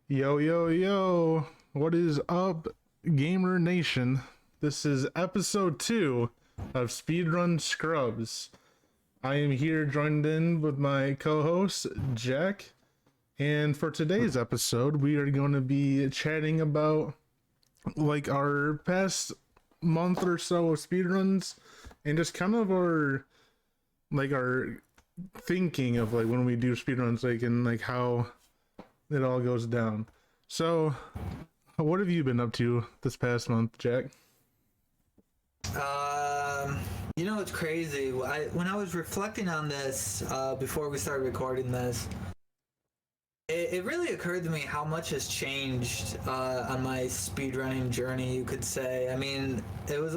Yo, yo, yo. What is up, Gamer Nation? This is episode 2 of Speedrun Scrubs. I am here joined in with my co host, Jack. And for today's episode, we are going to be chatting about like our past month or so of speedruns and just kind of our thinking of like when we do speedruns, like, and like how it all goes down. So, what have you been up to this past month, Jack? Um, it's crazy. When I was reflecting on this before we started recording this, it really occurred to me how much has changed on my speedrunning journey. You could say. I mean, it was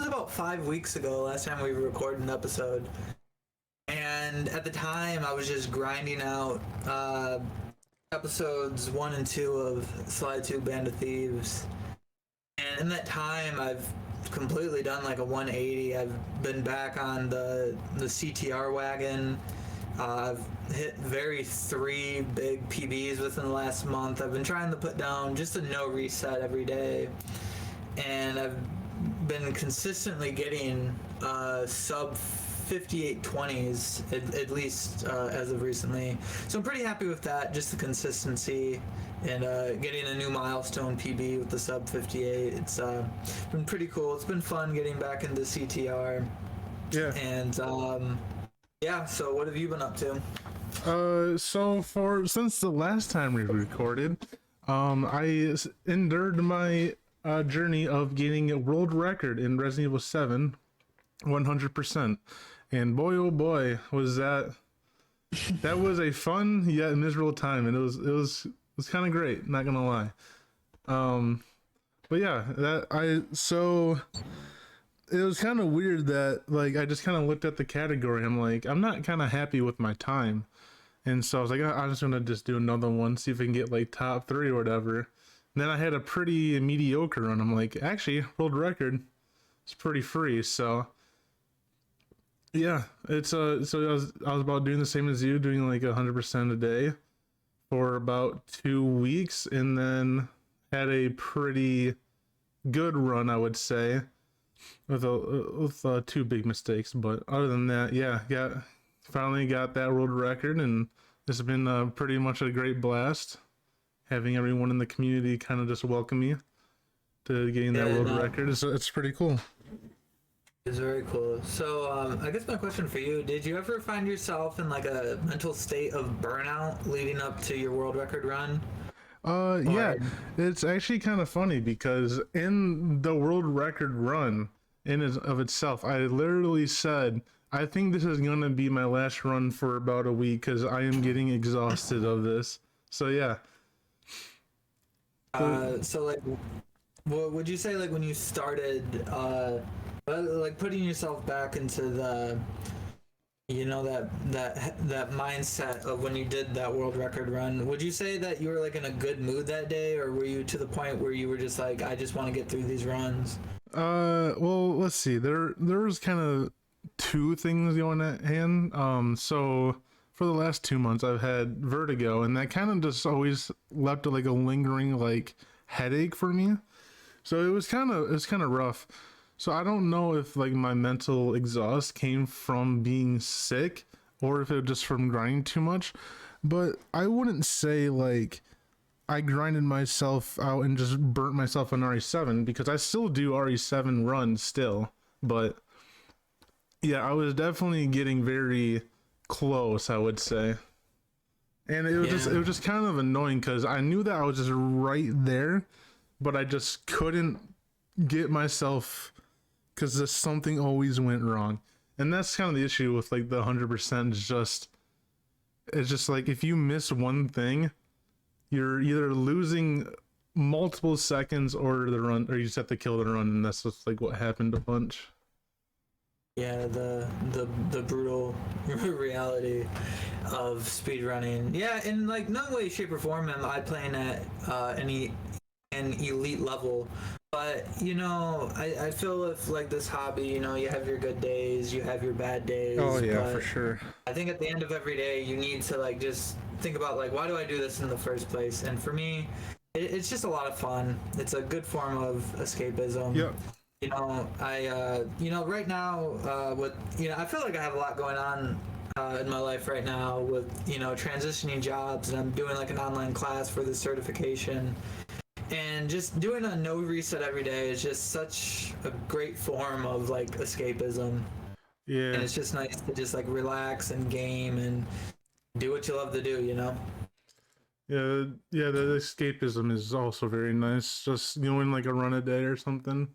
about 5 weeks ago last time we recorded an episode, and at the time I was just grinding out episodes 1 and 2 of Slide 2 Band of Thieves. And in that time, I've completely done like a 180. I've been back on the CTR wagon. I've hit three big PBs within the last month. I've been trying to put down just a no reset every day. And I've been consistently getting sub 5820s at least as of recently, so I'm pretty happy with that. Just the consistency and getting a new milestone PB with the sub 58. It's been pretty cool. It's been fun getting back into CTR. Yeah. And yeah. So what have you been up to? Since the last time we recorded, I endured my journey of getting a world record in Resident Evil 7, 100%. And boy, oh boy, was that was a fun yet miserable time, and it was kind of great, not gonna lie. But yeah, it was kind of weird that like I just kind of looked at the category. I'm like, I'm not kind of happy with my time, and so I was like, I'm just gonna do another one, see if I can get like top 3 or whatever. And then I had a pretty mediocre run. I'm like, actually, world record is pretty free, so. Yeah, it's so I was about doing the same as you, doing like 100% a day for about 2 weeks, and then had a pretty good run, I would say, with 2 big mistakes. But other than that, yeah, finally got that world record, and this has been pretty much a great blast. Having everyone in the community kind of just welcome me to getting that world record, it's pretty cool. It's very cool. So, I guess my question for you, did you ever find yourself in like a mental state of burnout leading up to your world record run? Yeah, it's actually kind of funny because in the world record run of itself, I literally said, I think this is going to be my last run for about a week because I am getting exhausted of this. So, yeah. So like, what would you say, like, when you started, like putting yourself back into the, that mindset of when you did that world record run, would you say that you were like in a good mood that day, or were you to the point where you were just like, I just want to get through these runs? Well, let's see. There was kind of 2 things going at hand. So for the last 2 months, I've had vertigo, and that kind of just always left like a lingering like headache for me. So it was kind of rough. So I don't know if like my mental exhaust came from being sick or if it was just from grinding too much, but I wouldn't say like I grinded myself out and just burnt myself on RE7, because I still do RE7 runs still. But yeah, I was definitely getting very close, I would say. And it was just kind of annoying because I knew that I was just right there, but I just couldn't get myself, because just something always went wrong. And that's kind of the issue with like the 100%. It's just like if you miss one thing, you're either losing multiple seconds or the run, or you just have to kill the run, and that's just like what happened a bunch. Yeah, the brutal reality of speedrunning. Yeah, in like no way, shape, or form am I playing at an elite level. But, I feel with like this hobby, you have your good days, you have your bad days. Oh yeah, for sure. I think at the end of every day, you need to like just think about like, why do I do this in the first place? And for me, it's just a lot of fun. It's a good form of escapism. Yeah. You know, right now, I feel like I have a lot going on in my life right now with, transitioning jobs, and I'm doing like an online class for the certification. And just doing a no reset every day is just such a great form of like escapism. Yeah. And it's just nice to just like relax and game and do what you love to do, Yeah, the escapism is also very nice. Just doing like a run a day or something.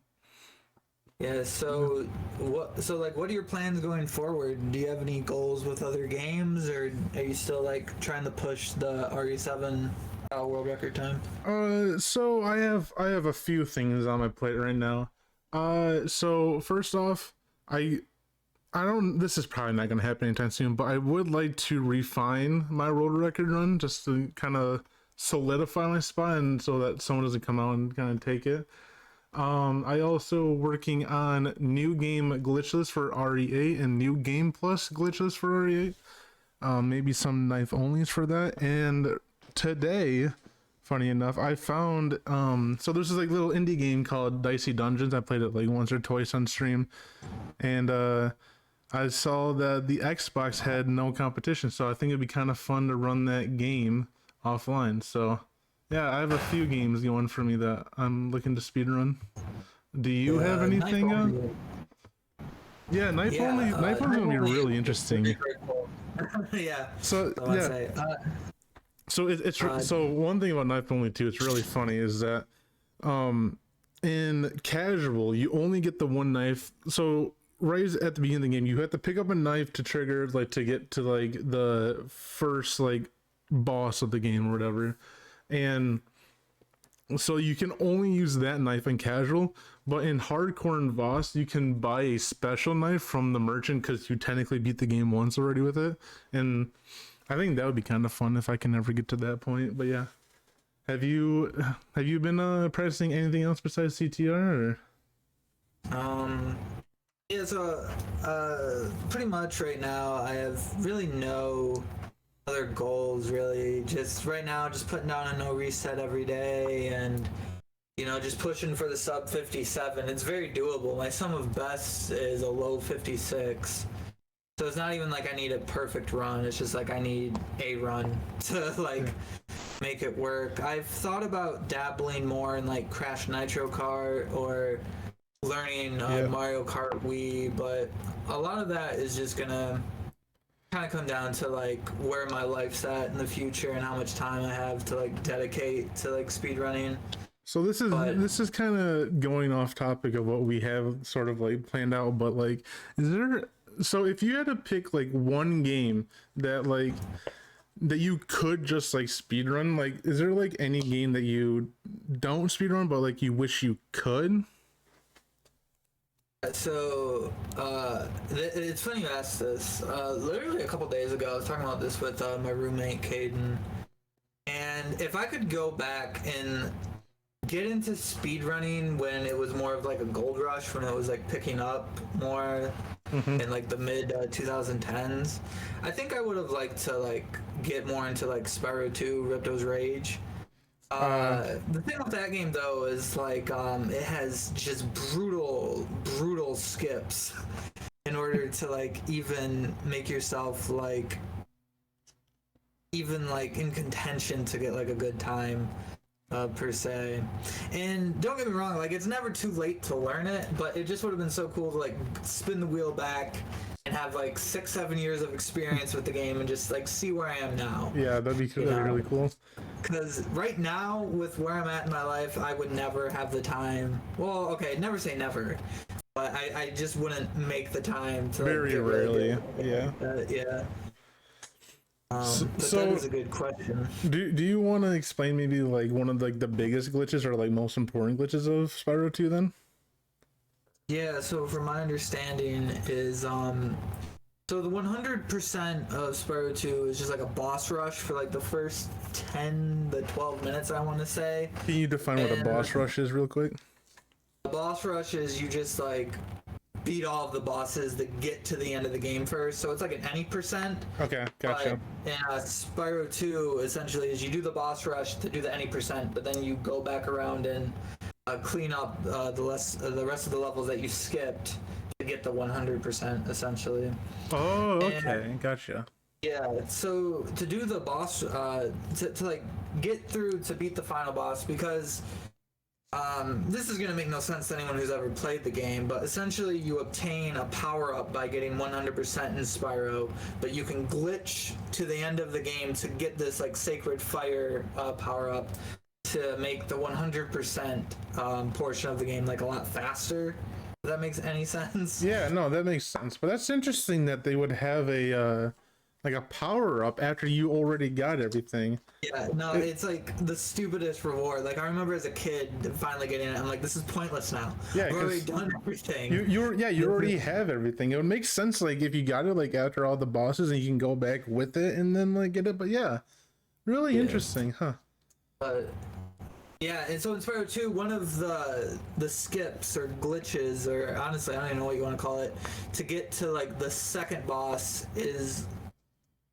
Yeah, so what are your plans going forward? Do you have any goals with other games, or are you still like trying to push the RE7 world record time? So I have a few things on my plate right now. So first off, I don't, this is probably not going to happen anytime soon, but I would like to refine my world record run just to kind of solidify my spot, and so that someone doesn't come out and kind of take it. I also working on new game glitchless for RE8 and new game plus glitchless for RE8. Maybe some knife onlys for that. And today, funny enough, I found so there's this like little indie game called Dicey Dungeons. I played it like once or twice on stream, and I saw that the Xbox had no competition, so I think it'd be kind of fun to run that game offline. So yeah, I have a few games going for me that I'm looking to speedrun. Do you have anything? Yeah, knife only. Knife only would be really interesting. Yeah. So yeah. It's so one thing about knife only too. It's really funny is that in casual you only get the one knife. So right at the beginning of the game, you have to pick up a knife to trigger like to get to like the first like boss of the game or whatever. And so you can only use that knife in casual, but in hardcore and Voss you can buy a special knife from the merchant because you technically beat the game once already with it. And I think that would be kind of fun if I can ever get to that point. But yeah, have you been practicing anything else besides CTR? Or yeah, so pretty much right now I have really no other goals, really. Just right now, just putting down a no reset every day, and just pushing for the sub 57. It's very doable. My sum of best is a low 56, so it's not even like I need a perfect run. It's just like I need a run to like make it work. I've thought about dabbling more in like Crash Nitro Kart or learning Mario Kart Wii, but a lot of that is just gonna kind of come down to like where my life's at in the future and how much time I have to like dedicate to like speedrunning. So this is kind of going off topic of what we have sort of like planned out, but like, so if you had to pick like one game that you could just like speedrun, like is there like any game that you don't speedrun but like you wish you could? So it's funny you asked this. Literally a couple days ago I was talking about this with my roommate Caden, and if I could go back and get into speedrunning when it was more of like a gold rush, when it was like picking up more in like the mid 2010s, I think I would have liked to like get more into like Spyro 2 Ripto's Rage. The thing with that game though is like it has just brutal skips in order to like even make yourself like even like in contention to get like a good time per se. And don't get me wrong, like it's never too late to learn it, but it just would have been so cool to like spin the wheel back and have like 6-7 years of experience with the game and just like see where I am now. Yeah, that'd be really cool. Because right now, with where I'm at in my life, I would never have the time. Well, okay, never say never, but I just wouldn't make the time to. Very rarely, yeah. Yeah. But so that is a good question. Do you want to explain maybe like one of like the biggest glitches or like most important glitches of Spyro 2 then? Yeah, so from my understanding is so the 100% of Spyro 2 is just like a boss rush for like the first 10 to 12 minutes, I want to say. Can you define what a boss rush is real quick? A boss rush is you just like beat all of the bosses that get to the end of the game first. So it's like an any percent. Okay, gotcha. But in Spyro 2, essentially, is you do the boss rush to do the any percent, but then you go back around and clean up the rest of the levels that you skipped to get the 100%, essentially. Oh, okay, gotcha. Yeah, so to do the boss, to like get through to beat the final boss, because this is going to make no sense to anyone who's ever played the game, but essentially you obtain a power-up by getting 100% in Spyro, but you can glitch to the end of the game to get this like sacred fire power-up to make the 100% portion of the game like a lot faster. If that makes any sense? Yeah, no, that makes sense. But that's interesting that they would have a like a power up after you already got everything. Yeah, no, it's like the stupidest reward. Like I remember as a kid finally getting it. I'm like, this is pointless now. Yeah, I've already done everything. You already have everything. It would make sense like if you got it like after all the bosses and you can go back with it and then like get it. But yeah, really interesting, huh? Yeah, and so in Spyro 2, one of the skips or glitches, or honestly, I don't even know what you want to call it, to get to like the second boss is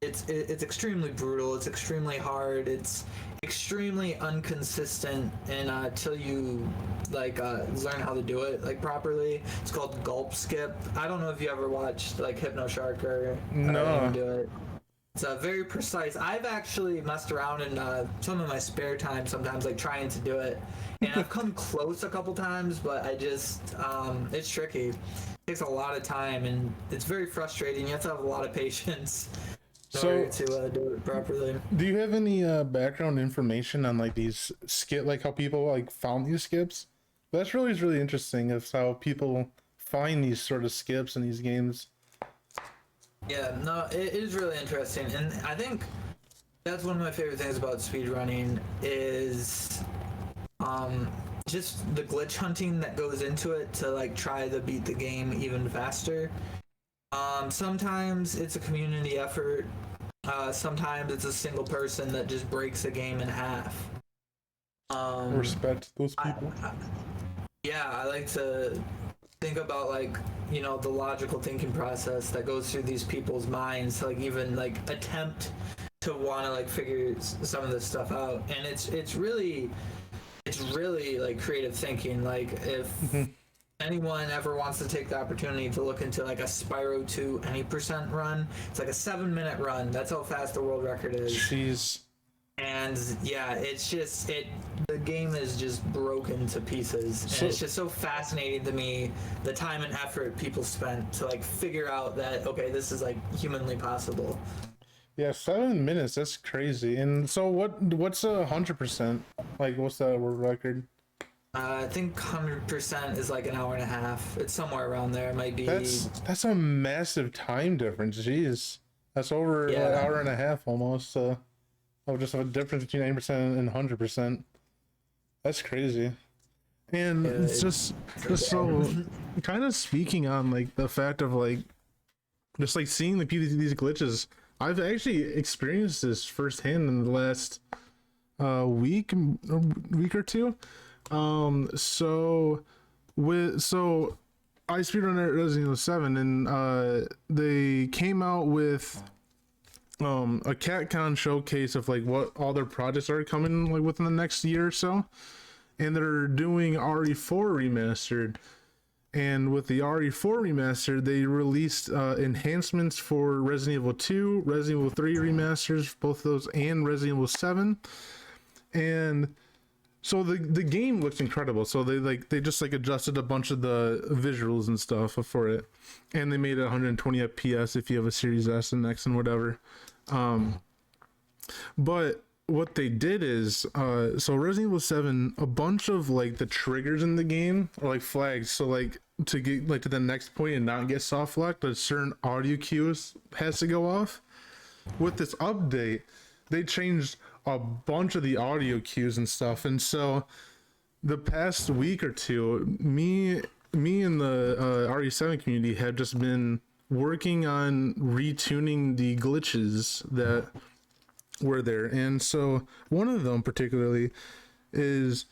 it's extremely brutal. It's extremely hard. It's extremely inconsistent, and until you like learn how to do it like properly, it's called gulp skip. I don't know if you ever watched like Hypno Shark or anyone do it. It's very precise. I've actually messed around in some of my spare time sometimes, like trying to do it. And I've come close a couple times, but I just, it's tricky. It takes a lot of time, and it's very frustrating. You have to have a lot of patience in order to do it properly. Do you have any background information on like these like how people like found these skips? That's really interesting of how people find these sort of skips in these games. Yeah, no, it is really interesting, and I think that's one of my favorite things about speedrunning is just the glitch hunting that goes into it to like try to beat the game even faster. Sometimes it's a community effort. Sometimes it's a single person that just breaks the game in half. Respect those people. I like to think about like, you know, the logical thinking process that goes through these people's minds to like even like attempt to want to like figure some of this stuff out. And it's really like creative thinking. Like if anyone ever wants to take the opportunity to look into like a Spyro 2 any percent run, it's like a 7-minute run. That's how fast the world record is. Jeez. And yeah, it's just the game is just broken to pieces, and it's just so fascinating to me the time and effort people spent to like figure out that okay, this is like humanly possible. Yeah, 7 minutes, that's crazy. And so what's 100%? Like what's the world record? I think 100% is like an hour and a half. It's somewhere around there. It might be. That's a massive time difference. Jeez, that's over an hour and a half almost. Just a difference between 90% and 100%. That's crazy. And it's just so kind of speaking on like the fact of like just like seeing these glitches. I've actually experienced this firsthand in the last week or two. So I speedrun at Resident Evil 7, and they came out with a CatCon showcase of like what all their projects are coming like within the next year or so, and they're doing RE4 remastered. And with the RE4 remastered, they released enhancements for Resident Evil 2, Resident Evil 3 remasters, both of those, and Resident Evil 7. And so the game looks incredible. So they just like adjusted a bunch of the visuals and stuff for it, and they made it 120 FPS if you have a Series S and X and whatever. But what they did is so Resident Evil 7, a bunch of like the triggers in the game are like flags. So like to get like to the next point and not get soft locked, a certain audio cues has to go off. With this update, they changed a bunch of the audio cues and stuff, and so the past week or two, me and the RE7 community have just been working on retuning the glitches that were there. And so one of them particularly is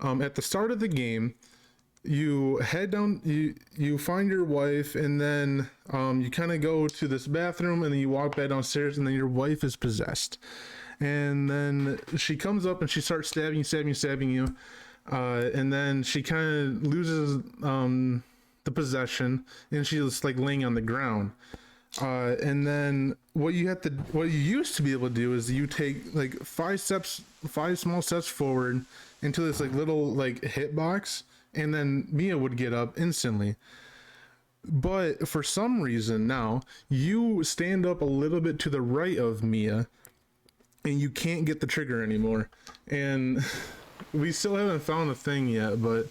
at the start of the game, you head down, you find your wife, and then you kind of go to this bathroom, and then you walk back downstairs, and then your wife is possessed, and then she comes up and she starts stabbing you, and then she kind of loses the possession, and she's like laying on the ground. And then what you used to be able to do is you take like 5 small steps forward into this like little like hitbox, and then Mia would get up instantly. But for some reason now you stand up a little bit to the right of Mia, and you can't get the trigger anymore. And we still haven't found a thing yet, but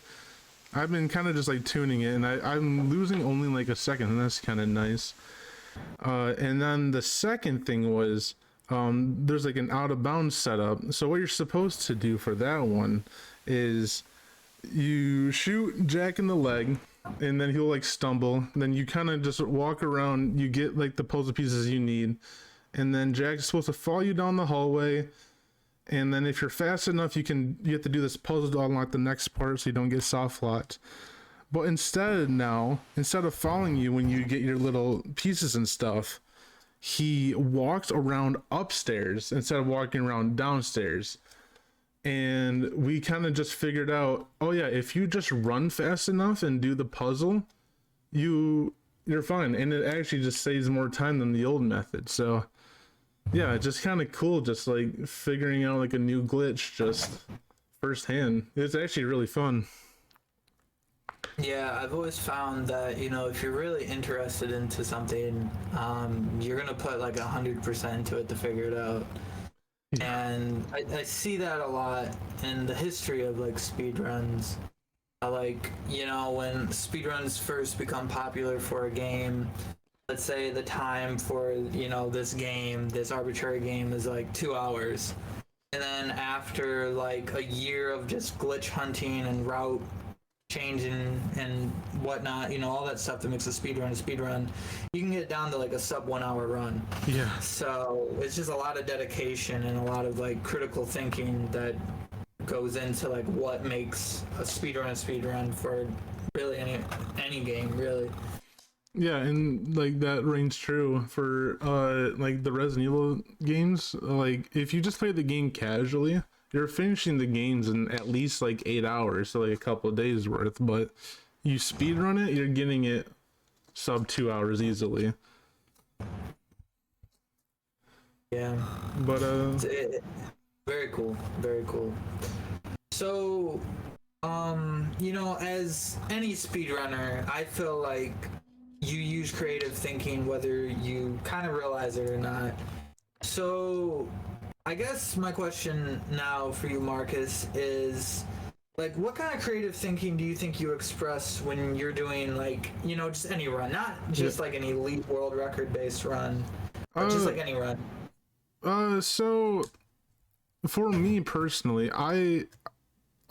I've been kind of just like tuning it, and I'm losing only like a second, and that's kind of nice. And then the second thing was there's like an out of bounds setup. So what you're supposed to do for that one is you shoot Jack in the leg, and then he'll like stumble. Then you kind of just walk around, you get like the puzzle pieces you need, and then Jack's supposed to follow you down the hallway. And then if you're fast enough, you have to do this puzzle to unlock the next part so you don't get soft locked. But instead of following you when you get your little pieces and stuff, he walks around upstairs instead of walking around downstairs. And we kind of just figured out, oh yeah, if you just run fast enough and do the puzzle, you're fine. And it actually just saves more time than the old method. So yeah, it's just kind of cool, just like figuring out like a new glitch just firsthand. It's actually really fun. Yeah, I've always found that, you know, if you're really interested into something, you're gonna put like 100% into it to figure it out. And I see that a lot in the history of like speedruns. Like, you know, when speedruns first become popular for a game, let's say the time for, you know, this arbitrary game is like 2 hours. And then after like a year of just glitch hunting and route changing and whatnot, you know, all that stuff that makes a speedrun, you can get down to like a sub 1 hour run. Yeah. So it's just a lot of dedication and a lot of like critical thinking that goes into like what makes a speedrun for really any game, really. Yeah, and like that rings true for like the Resident Evil games. Like if you just play the game casually, you're finishing the games in at least like 8 hours, so like a couple of days worth. But you speedrun it, you're getting it sub 2 hours easily. Yeah. But very cool, very cool. So, you know, as any speedrunner, I feel like you use creative thinking whether you kind of realize it or not. So, I guess my question now for you, Marcus, is like, what kind of creative thinking do you think you express when you're doing like, you know, just any run, not just like an elite world record based run, but just like any run? So for me personally, I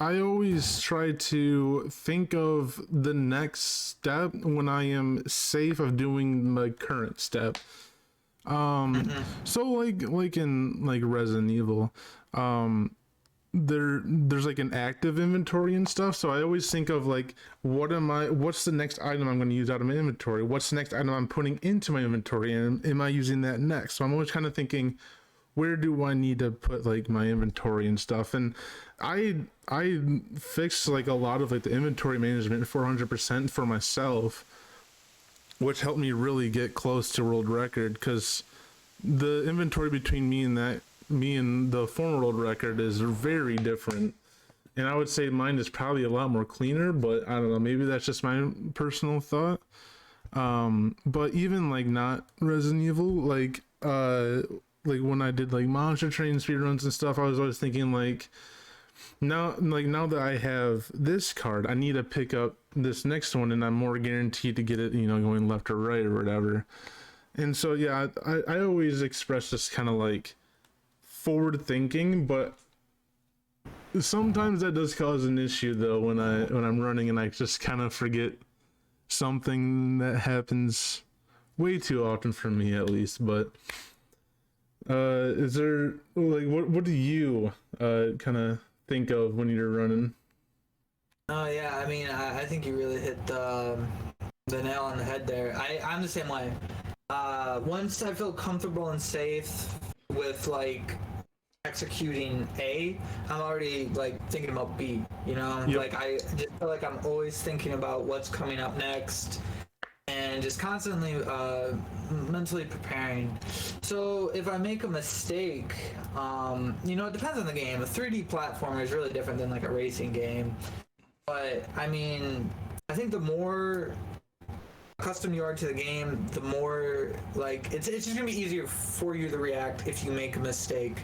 always try to think of the next step when I am safe of doing my current step. So like in like Resident Evil, there's like an active inventory and stuff, so I always think of like what's the next item I'm going to use out of my inventory, what's the next item I'm putting into my inventory, and am I using that next? So I'm always kind of thinking, where do I need to put like my inventory and stuff? And I fixed like a lot of like the inventory management 400% for myself, which helped me really get close to world record, because the inventory between me and the former world record is very different. And I would say mine is probably a lot more cleaner, but I don't know, maybe that's just my personal thought. But even like not Resident Evil, like when I did like Monster Train speedruns and stuff, I was always thinking like now that I have this card, I need to pick up this next one, and I'm more guaranteed to get it, you know, going left or right or whatever. And so yeah, I always express this kind of like forward thinking, but sometimes that does cause an issue though when I'm running and I just kind of forget something that happens way too often for me, at least. But is there like what do you kind of think of when you're running? Oh yeah, I mean, I think you really hit the nail on the head there. I'm the same way. Once I feel comfortable and safe with like executing A, I'm already like thinking about B. You know, Yep. like I just feel like I'm always thinking about what's coming up next, and just constantly mentally preparing. So if I make a mistake, you know, it depends on the game. A 3D platformer is really different than like a racing game. But I mean, I think the more accustomed you are to the game, the more like it's just gonna be easier for you to react if you make a mistake.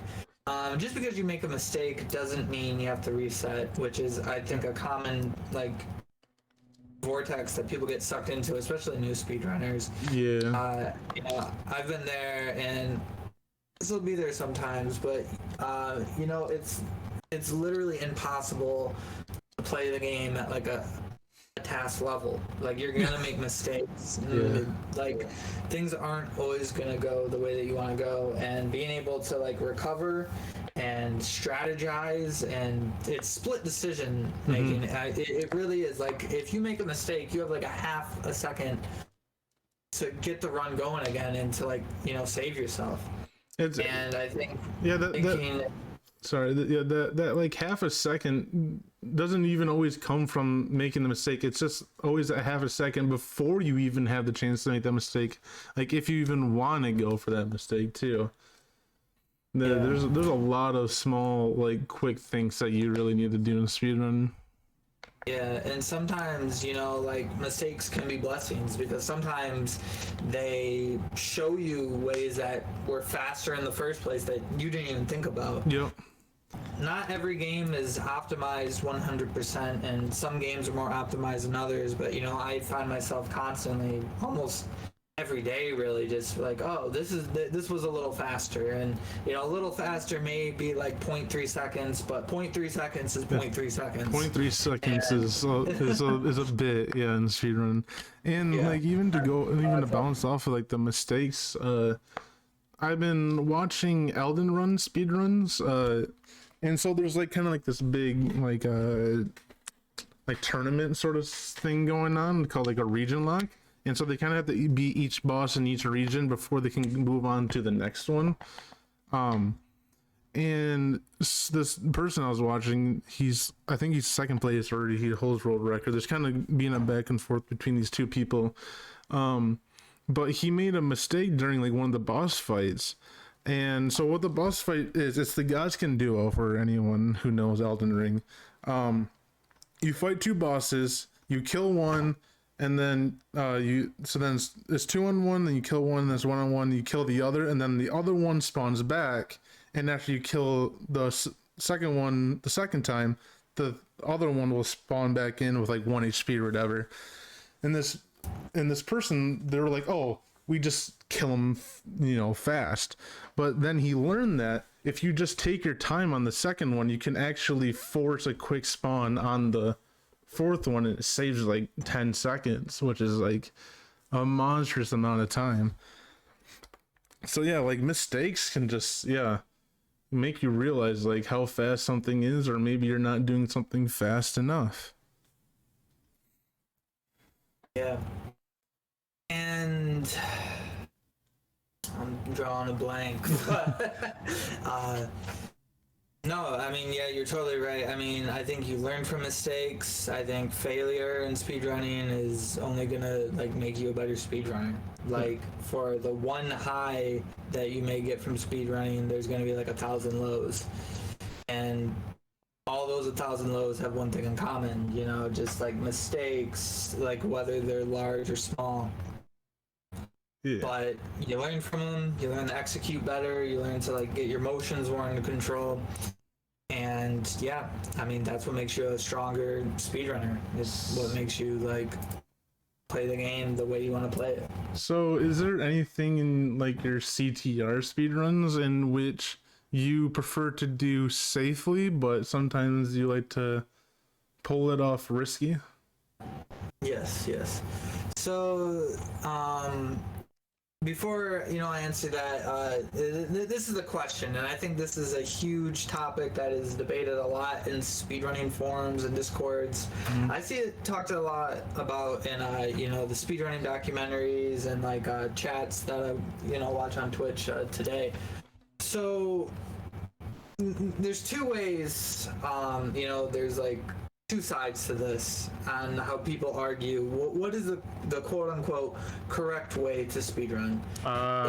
Just because you make a mistake doesn't mean you have to reset, which is I think a common like vortex that people get sucked into, especially new speedrunners. Yeah. You know, I've been there and still be there sometimes, but you know, it's literally impossible to play the game at like a task level. Like you're gonna make mistakes. Yeah. Like things aren't always gonna go the way that you want to go, and being able to like recover and strategize, and it's split decision making. It really is. Like if you make a mistake, you have like a half a second to get the run going again and to like, you know, save yourself. It's And I think yeah. thinking Sorry, that like half a second doesn't even always come from making the mistake. It's just always a half a second before you even have the chance to make that mistake. Like if you even want to go for that mistake too. There's a lot of small like quick things that you really need to do in speedrun. Yeah, and sometimes, you know, like mistakes can be blessings because sometimes they show you ways that were faster in the first place that you didn't even think about. Yep. Not every game is optimized 100%, and some games are more optimized than others, but you know, I find myself constantly, almost every day really, just like, oh, this was a little faster, and you know, a little faster may be like 0.3 seconds, but 0.3 seconds is 0.3 seconds. 0.3 seconds is a bit, yeah, in speedrun. And Yeah. like even to bounce off of like the mistakes, I've been watching Elden Run speedruns, and so there's like kind of like this big like tournament sort of thing going on called like a region lock. And so they kind of have to beat each boss in each region before they can move on to the next one. And this person I was watching, I think he's second place or he holds world record. There's kind of being a back and forth between these two people. But he made a mistake during like one of the boss fights. And so what the boss fight is, it's the Godskin duo for anyone who knows Elden Ring. You fight two bosses, you kill one, and then then it's 2-on-1, then you kill one, there's 1-on-1, you kill the other, and then the other one spawns back, and after you kill the second one the second time, the other one will spawn back in with like 1 HP or whatever. And this person, they were like, oh, we just kill him, you know, fast. But then he learned that if you just take your time on the second one, you can actually force a quick spawn on the fourth one, and it saves like 10 seconds, which is like a monstrous amount of time. So yeah, like mistakes can just make you realize like how fast something is, or maybe you're not doing something fast enough. Yeah. And I'm drawing a blank. No, I mean, yeah, you're totally right. I mean, I think you learn from mistakes. I think failure in speedrunning is only gonna like make you a better speedrunner. Like for the one high that you may get from speedrunning, there's gonna be like 1,000 lows, and all those 1,000 lows have one thing in common. You know, just like mistakes, like whether they're large or small. Yeah. But you learn from them, you learn to execute better, you learn to like get your motions more under control. And yeah, I mean, that's what makes you a stronger speedrunner. It's what makes you like play the game the way you want to play it. So is there anything in like your CTR speedruns in which you prefer to do safely, but sometimes you like to pull it off risky? Yes. So, before I answer that, this is a question, and I think this is a huge topic that is debated a lot in speedrunning forums and discords. I see it talked a lot about in the speedrunning documentaries and like chats that I watch on Twitch today. So there's two ways. There's like two sides to this on how people argue what is the quote-unquote correct way to speedrun.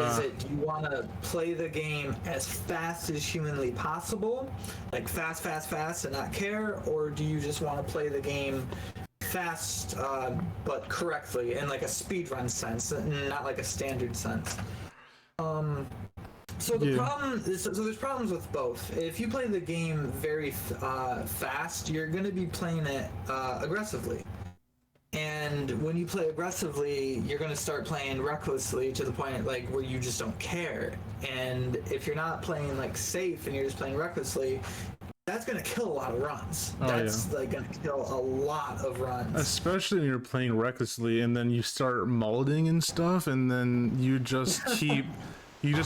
Is it, do you want to play the game as fast as humanly possible, like fast and not care, or do you just want to play the game fast but correctly in like a speedrun sense, not like a standard sense? So there's problems with both. If you play the game very fast, you're going to be playing it aggressively. And when you play aggressively, you're going to start playing recklessly to the point like where you just don't care. And if you're not playing like safe and you're just playing recklessly, that's going to kill a lot of runs. That's like going to kill a lot of runs. Especially when you're playing recklessly and then you start molding and stuff, and then you just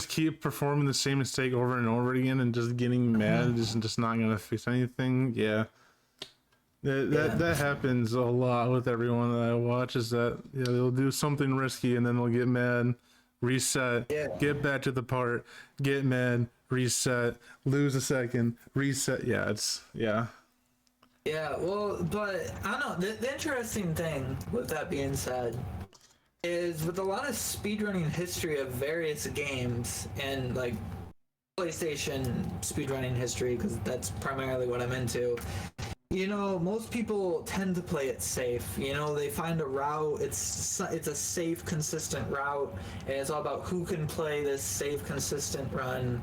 keep performing the same mistake over and over again and just getting mad and just not gonna fix anything. That happens a lot with everyone that I watch, is that they'll do something risky and then they'll get mad, reset, get back to the part, get mad, reset, lose a second, reset. Yeah, well, but I don't know, the interesting thing with that being said is with a lot of speedrunning history of various games and like PlayStation speedrunning history, because that's primarily what I'm into, most people tend to play it safe. They find a route, it's a safe, consistent route, and it's all about who can play this safe, consistent run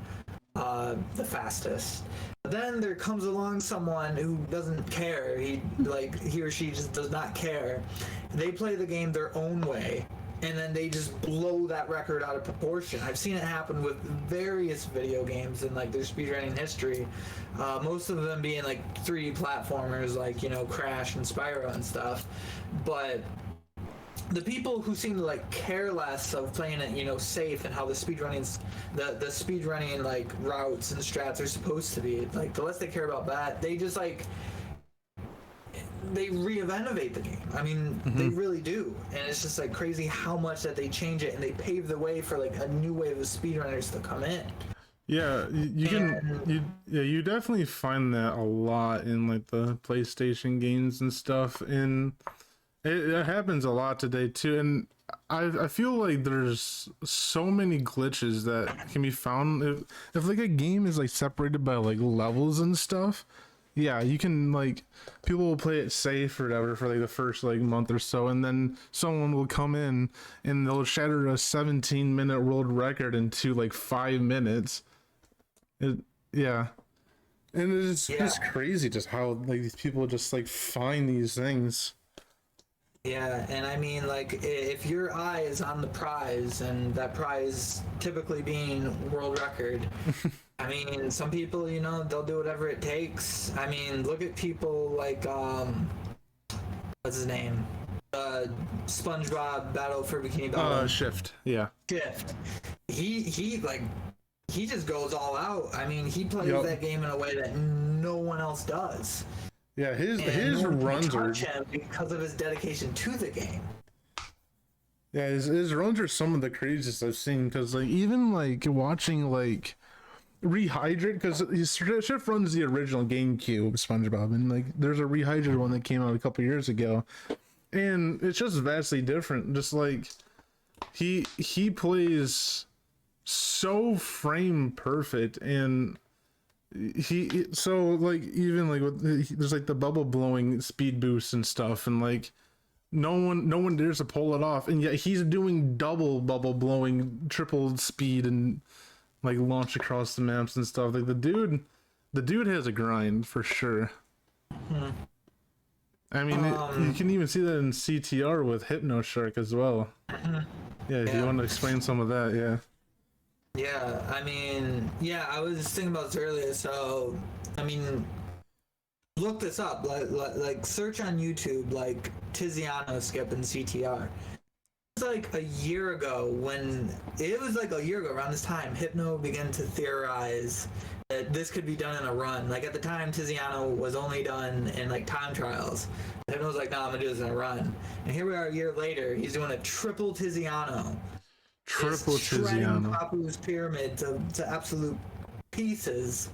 the fastest. But then there comes along someone who doesn't care. He or she just does not care. They play the game their own way, and then they just blow that record out of proportion. I've seen it happen with various video games in like their speedrunning history. Most of them being like 3D platformers like Crash and Spyro and stuff. But the people who seem to like care less of playing it safe and how the speedrunning like routes and strats are supposed to be, like the less they care about that, they just like they reinnovate the game. I mean, they really do, and it's just like crazy how much that they change it and they pave the way for like a new wave of speedrunners to come in. You definitely find that a lot in like the PlayStation games and stuff, and it happens a lot today too. And I feel like there's so many glitches that can be found if like a game is like separated by like levels and stuff. You can like, people will play it safe or whatever for like the first like month or so, and then someone will come in and they'll shatter a 17-minute world record into like 5 minutes. And it's just crazy just how like these people just like find these things. And I mean, like, if your eye is on the prize, and that prize typically being world record, I mean, some people, they'll do whatever it takes. I mean, look at people like, what's his name? SpongeBob Battle for Bikini Bottom. Shift. Shift. He just goes all out. I mean, he plays that game in a way that no one else does. His runs are because of his dedication to the game. His runs are some of the craziest I've seen, because like even like watching like Rehydrate, because Shift runs the original GameCube SpongeBob, and like there's a Rehydrate one that came out a couple years ago, and it's just vastly different. Just like he plays so frame perfect, and so like even like there's like the bubble blowing speed boosts and stuff, and like no one dares to pull it off, and yet he's doing double bubble blowing, triple speed, and like launch across the maps and stuff. Like the dude has a grind for sure. I mean, you can even see that in CTR with Hypno Shark as well. If you want to explain some of that. I mean, I was thinking about this earlier. So, I mean, look this up. Like search on YouTube, like Tiziano skip in CTR. like a year ago when it was like a year ago around this time, Hypno began to theorize that this could be done in a run. Like at the time, Tiziano was only done in like time trials. Hypno was like, "No, I'm gonna do this in a run." And here we are a year later. He's doing a triple Tiziano. Triple Just shredding Tiziano. Papu's pyramid to absolute pieces.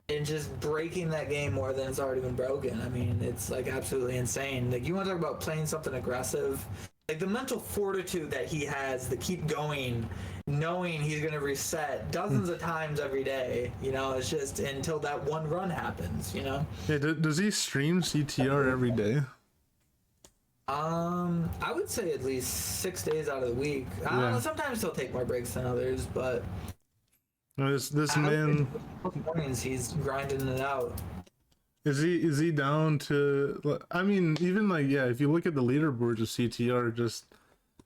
And just breaking that game more than it's already been broken. I mean, it's like absolutely insane. Like, you want to talk about playing something aggressive? Like the mental fortitude that he has to keep going, knowing he's going to reset dozens of times every day. You know, it's just until that one run happens. You know. Yeah. Does he stream CTR every day? I would say at least 6 days out of the week. I don't know. Sometimes he'll take more breaks than others, but. No, this man. Mornings he's grinding it out. Is he down to? I mean, even like if you look at the leaderboards of CTR, just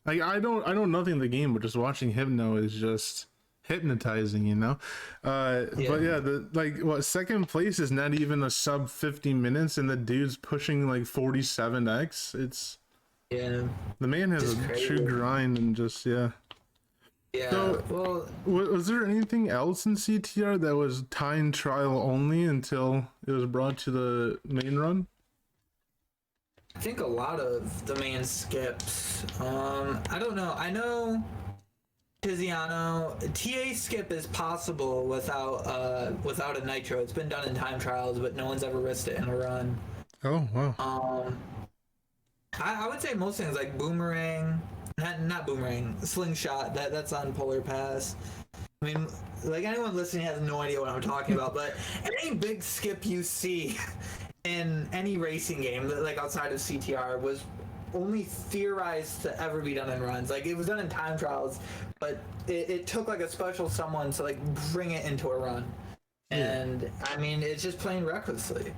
like I know nothing in the game, but just watching Hypno is just hypnotizing, you know. But the second place is not even a sub 50 minutes, and the dude's pushing like 47x. It's the man has a true grind and just Yeah, So, well, was there anything else in CTR that was time trial only until it was brought to the main run? I think a lot of the main skips. I don't know. I know Tiziano TA skip is possible without a nitro. It's been done in time trials, but no one's ever risked it in a run. Oh wow. I would say most things like boomerang. Not boomerang, slingshot. That's on Polar Pass. I mean, like anyone listening has no idea what I'm talking about, but any big skip you see in any racing game, like outside of CTR, was only theorized to ever be done in runs. Like it was done in time trials, but it took like a special someone to like bring it into a run. And I mean, it's just playing recklessly.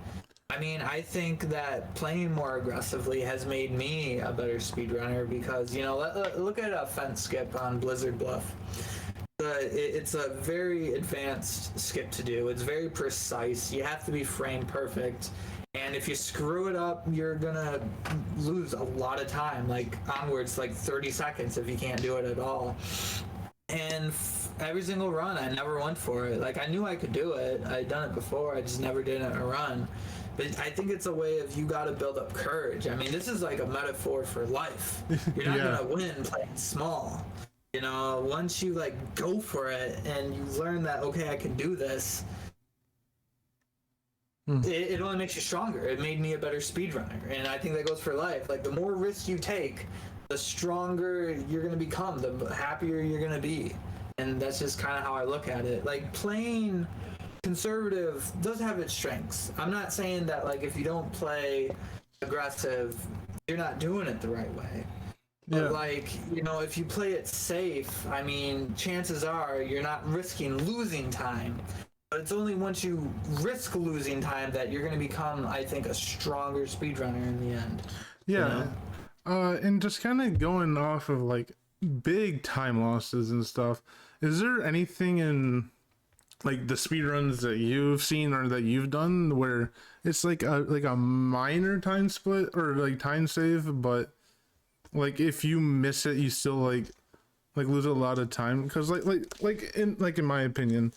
I mean, I think that playing more aggressively has made me a better speedrunner because, you know, look at a fence skip on Blizzard Bluff. It's a very advanced skip to do. It's very precise. You have to be frame perfect. And if you screw it up, you're going to lose a lot of time, like onwards, like 30 seconds if you can't do it at all. And every single run, I never went for it. Like, I knew I could do it. I'd done it before. I just never did it in a run. But I think it's a way of you got to build up courage. I mean, this is like a metaphor for life. You're not going to win playing small. You know, once you like go for it and you learn that, okay, I can do this, it only makes you stronger. It made me a better speedrunner. And I think that goes for life. Like, the more risks you take, the stronger you're going to become, the happier you're going to be. And that's just kind of how I look at it. Like, playing conservative does have its strengths. I'm not saying that like if you don't play aggressive, you're not doing it the right way. But like, you know, if you play it safe, I mean, chances are you're not risking losing time. But it's only once you risk losing time that you're going to become, I think, a stronger speedrunner in the end. Yeah. You know? And just kind of going off of like big time losses and stuff, is there anything in like the speedruns that you've seen or that you've done where it's like a minor time split or like time save, but like if you miss it you still like lose a lot of time? Because in my opinion,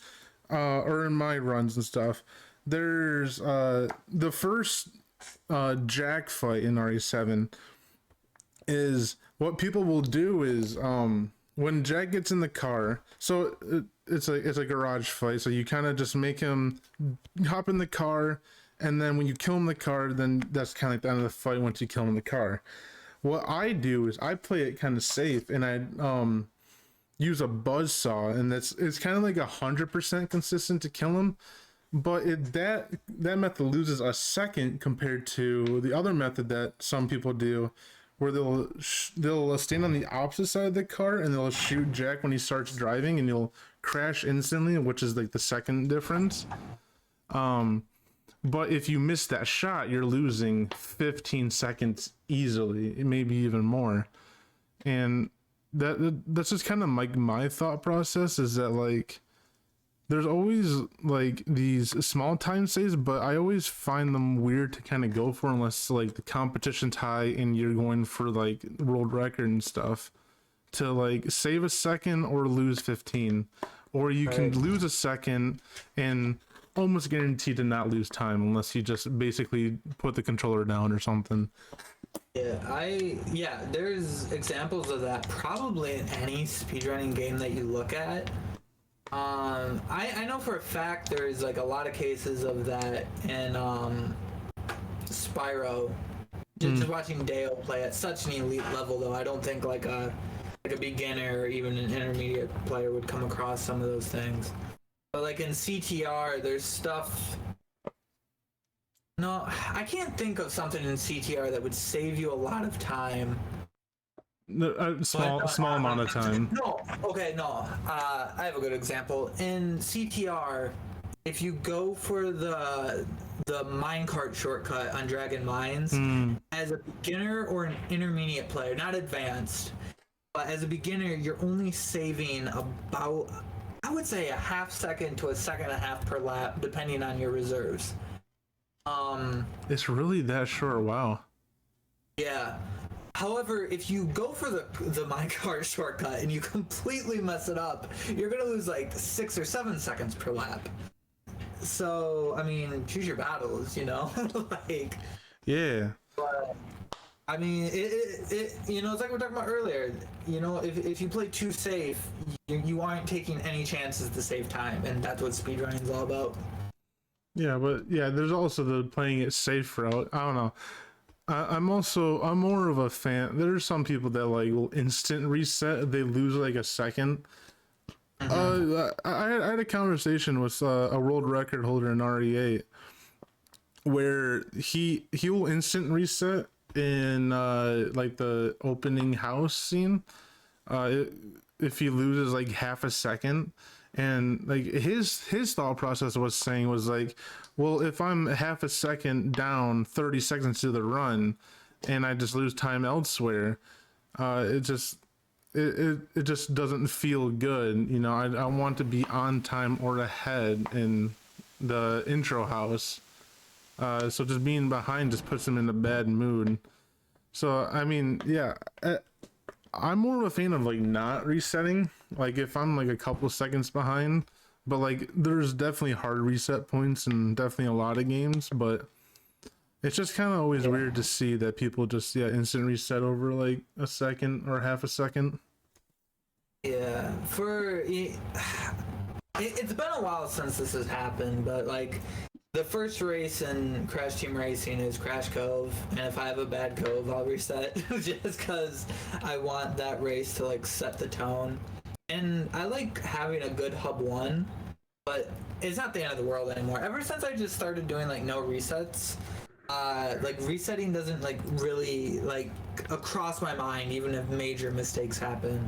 or in my runs and stuff, there's the first Jack fight in RE7 is what people will do is when Jack gets in the car, so it's a garage fight, so you kind of just make him hop in the car, and then when you kill him in the car, then that's kind of like the end of the fight once you kill him in the car. What I do is I play it kind of safe, and I use a buzzsaw, and it's kind of like 100% consistent to kill him, but that method loses a second compared to the other method that some people do, where they'll stand on the opposite side of the car and they'll shoot Jack when he starts driving, and you'll crash instantly, which is like the second difference. But if you miss that shot, you're losing 15 seconds easily, maybe even more. And that's just kind of like my thought process, is that like there's always like these small time saves, but I always find them weird to kind of go for unless like the competition's high and you're going for like world record and stuff. to like save a second or lose 15, or you can lose a second and almost guaranteed to not lose time unless you just basically put the controller down or something. Yeah, there's examples of that probably in any speedrunning game that you look at. I know for a fact there's like a lot of cases of that in Spyro. Just watching Dale play at such an elite level, though, I don't think like a beginner or even an intermediate player would come across some of those things. But like in CTR, there's stuff. No, I can't think of something in CTR that would save you a lot of time. Small amount of time. No, okay, no. I have a good example. In CTR, if you go for the minecart shortcut on Dragon Mines, as a beginner or an intermediate player, not advanced, but as a beginner, you're only saving about, I would say, a half second to a second and a half per lap, depending on your reserves. It's really that short. Wow. Yeah. However, if you go for the minecart shortcut and you completely mess it up, you're gonna lose like 6 or 7 seconds per lap. So, I mean, choose your battles, you know? Like, yeah. But, I mean, it you know, it's like we were talking about earlier. You know, if you play too safe, you aren't taking any chances to save time, and that's what speedrunning is all about. Yeah, but yeah, there's also the playing it safe route. I don't know. I'm more of a fan. There's some people that like will instant reset. They lose like a second. I had a conversation with a world record holder in RE8 where he will instant reset in like the opening house scene if he loses like half a second. And like his thought process was like, well, if I'm half a second down 30 seconds to the run and I just lose time elsewhere, it just doesn't feel good. You know, I want to be on time or ahead in the intro house. So just being behind just puts him in a bad mood. So, I mean, yeah, I'm more of a fan of like not resetting. Like if I'm like a couple seconds behind, but like there's definitely hard reset points and definitely a lot of games, but it's just kind of always weird to see that people just instant reset over like a second or half a second. Yeah, it's been a while since this has happened, but like the first race in Crash Team Racing is Crash Cove, and if I have a bad cove, I'll reset just because I want that race to like set the tone. And I like having a good hub one, but it's not the end of the world anymore. Ever since I just started doing like no resets, like resetting doesn't like really like cross my mind, even if major mistakes happen.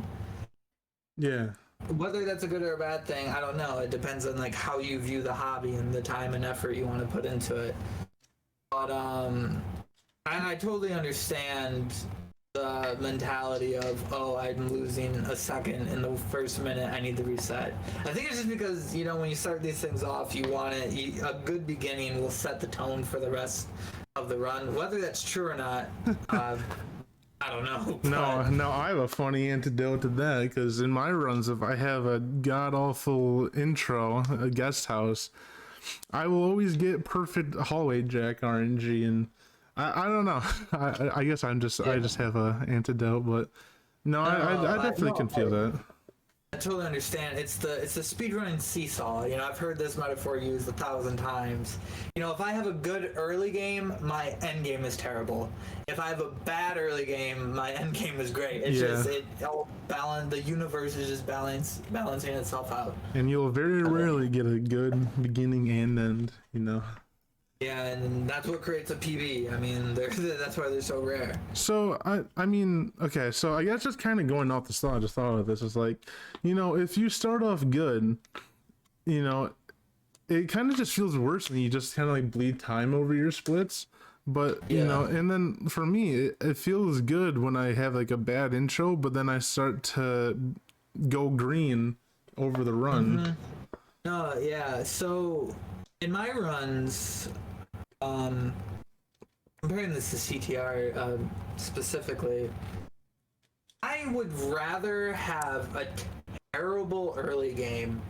Yeah. Whether that's a good or a bad thing, I don't know. It depends on like how you view the hobby and the time and effort you want to put into it. But I totally understand the mentality of, oh, I'm losing a second in the first minute, I need to reset. I think it's just because, you know, when you start these things off, you want it, a good beginning will set the tone for the rest of the run. Whether that's true or not, I don't know. No, I have a funny antidote to that, because in my runs, if I have a god-awful intro, a guest house, I will always get perfect hallway jack RNG, and I don't know. I guess I just have a antidote, but no, I definitely can feel that. I totally understand. It's the speedrunning seesaw. You know, I've heard this metaphor used 1,000 times. You know, if I have a good early game, my end game is terrible. If I have a bad early game, my end game is great. It's just all balance. The universe is just balancing itself out. And you'll very rarely get a good beginning and end. You know. Yeah, and that's what creates a PB. I mean, that's why they're so rare. So, I mean, okay, so I guess just kind of going off the start, I just thought of this, is like, you know, if you start off good, you know, it kind of just feels worse when you just kind of like bleed time over your splits. But, you know, and then for me, it feels good when I have like a bad intro, but then I start to go green over the run. Mm-hmm. No, yeah, so in my runs, comparing this to CTR specifically, I would rather have a terrible early game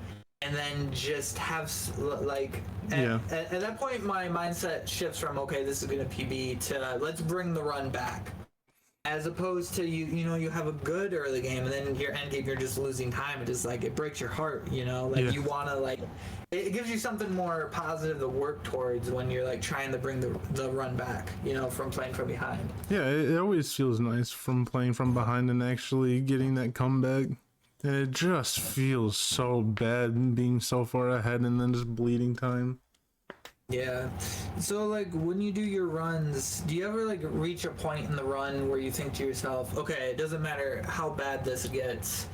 and then just have like at that point my mindset shifts from okay, this is gonna PB to let's bring the run back, as opposed to you have a good early game and then your end game you're just losing time. It just like it breaks your heart, like you want to like it gives you something more positive to work towards when you're like trying to bring the run back, from playing from behind. Yeah, it always feels nice from playing from behind and actually getting that comeback. And it just feels so bad being so far ahead and then just bleeding time. Yeah. So like when you do your runs, do you ever like reach a point in the run where you think to yourself, okay, it doesn't matter how bad this gets,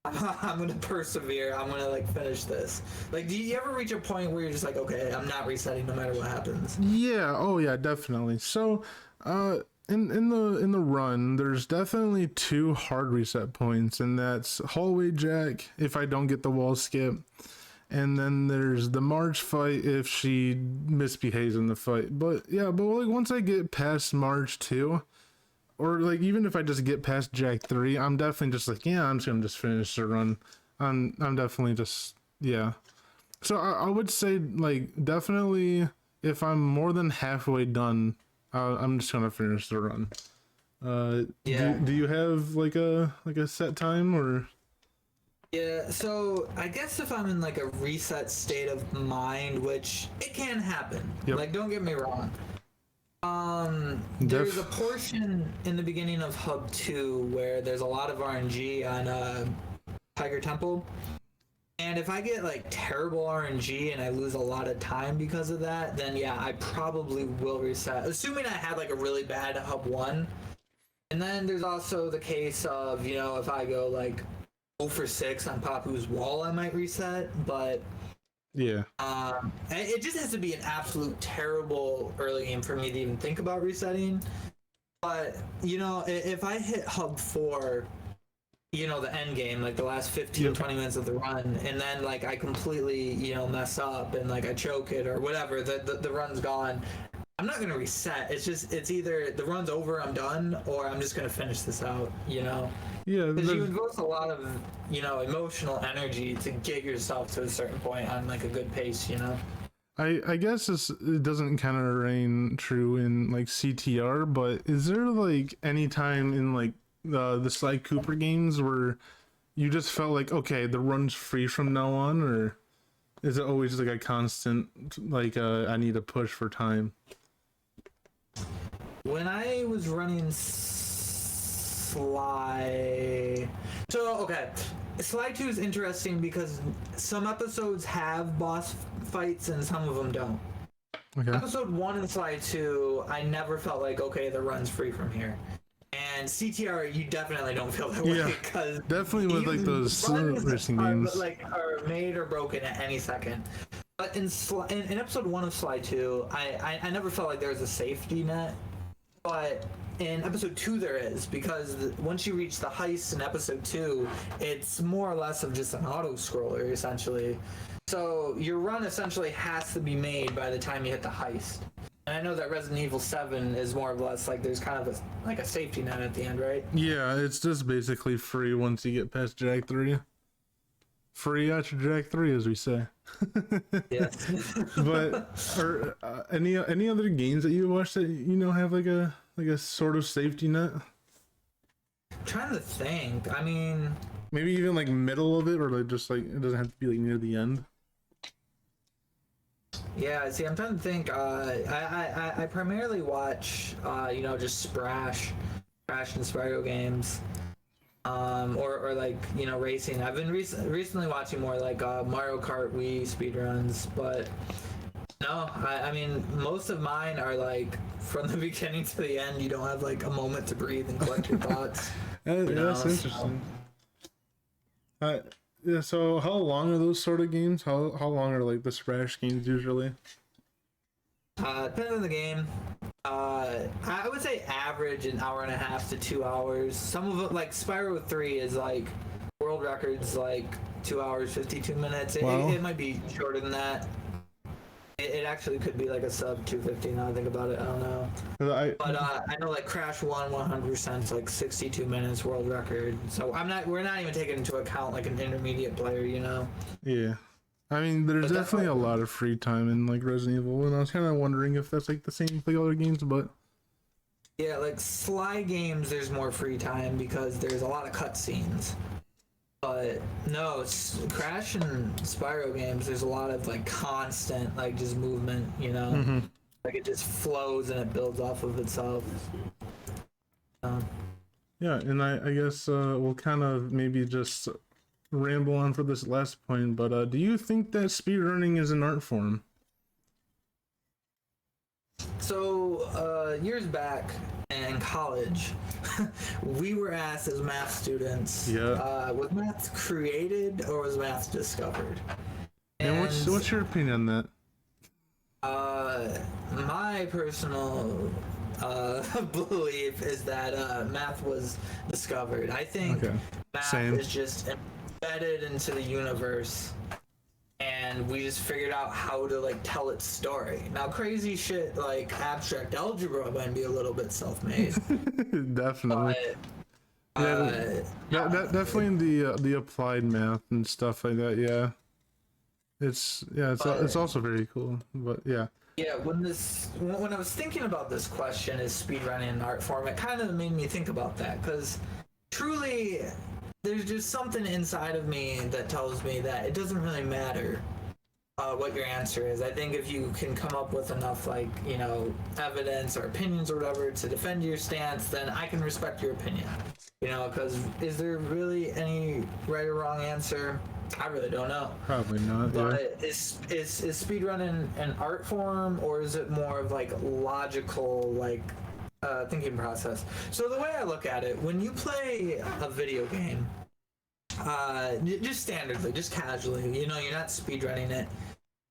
I'm gonna persevere, I'm gonna like finish this? Like, do you ever reach a point where you're just like, okay, I'm not resetting no matter what happens? Yeah, oh yeah, definitely. So in the run, there's definitely 2 hard reset points, and that's hallway jack if I don't get the wall skip, and then there's the March fight if she misbehaves in the fight. But like once I get past March 2, or like even if I just get past Jack 3, I'm definitely just like, yeah, I'm just gonna just finish the run. I'm definitely just, yeah. So I would say like definitely if I'm more than halfway done, I'm just gonna finish the run. Do you have like a set time or? Yeah, so I guess if I'm in like a reset state of mind, which it can happen. Yep. Like, don't get me wrong. There's a portion in the beginning of Hub 2 where there's a lot of RNG on Tiger Temple. And if I get like terrible RNG and I lose a lot of time because of that, then yeah, I probably will reset. Assuming I had like a really bad Hub 1. And then there's also the case of, if I go like 0 for 6 on Papu's wall, I might reset, but yeah. It just has to be an absolute terrible early game for me to even think about resetting. But, if I hit Hub 4, the end game, like the last 15, 20 minutes of the run, and then like I completely, mess up and like I choke it or whatever, the run's gone, I'm not going to reset. It's either the run's over, I'm done, or I'm just going to finish this out, Yeah. Because you invest a lot of, emotional energy to get yourself to a certain point on like a good pace, I guess it doesn't kind of reign true in like CTR, but is there like any time in like the Sly Cooper games where you just felt like, okay, the run's free from now on, or is it always like a constant like I need to push for time? When I was running Sly, Sly 2 is interesting because some episodes have boss fights and some of them don't. Okay. Episode 1 in Sly 2, I never felt like, okay, the run's free from here. And CTR, you definitely don't feel that way, because definitely with like those racing games, like are made or broken at any second. But in episode 1 of Sly 2, I never felt like there was a safety net. But in episode 2 there is, because once you reach the heist in episode 2, it's more or less of just an auto scroller essentially. So your run essentially has to be made by the time you hit the heist. And I know that Resident Evil 7 is more or less like there's kind of a safety net at the end, right? Yeah, it's just basically free once you get past Jack 3. Free after Jack 3, as we say. Yeah. But are any other games that you watch that have like a sort of safety net? I'm trying to think. I mean, maybe even like middle of it, or like just like it doesn't have to be like near the end. Yeah, see, I'm trying to think. I primarily watch, just Crash and Spyro games, or like, racing. I've been recently watching more like Mario Kart Wii speedruns, but no, I mean, most of mine are like from the beginning to the end. You don't have like a moment to breathe and collect your thoughts. That's interesting. Yeah, so how long are those sort of games? How long are like the Smash games usually? Depending on the game. I would say average an hour and a half to 2 hours. Some of it, like Spyro 3 is like world records, like 2 hours, 52 minutes. Wow. It might be shorter than that. It actually could be like a sub 250 now I think about it. I don't know. But I know like Crash 100% is like 62 minutes world record. So we're not even taking into account like an intermediate player, you know? Yeah. I mean, there's But definitely a lot of free time in like Resident Evil, and I was kind of wondering if that's like the same with like other games, but yeah, like Sly games, there's more free time because there's a lot of cutscenes. But no, it's Crash and Spyro games. There's a lot of like constant, like just movement. You know, like it just flows and it builds off of itself. yeah, and I guess we'll kind of maybe just ramble on for this last point. But do you think that speedrunning is an art form? So years back in college, we were asked as math students, was math created or was math discovered? And what's your opinion on that? My personal belief is that math was discovered. I think math is just embedded into the universe, and we just figured out how to like tell its story. Now, crazy shit like abstract algebra might be a little bit self-made. Definitely. But, that definitely in the applied math and stuff like that. Yeah, it's also very cool. But yeah. Yeah, when I was thinking about this question, is speedrunning an art form, it kind of made me think about that, because truly there's just something inside of me that tells me that it doesn't really matter what your answer is. I think if you can come up with enough, like, you know, evidence or opinions or whatever to defend your stance, then I can respect your opinion. You know, because is there really any right or wrong answer? I really don't know. Probably not. But is speedrunning an art form, or is it more of like logical, like thinking process? So the way I look at it, when you play a video game, just standardly, just casually, you know, you're not speedrunning it,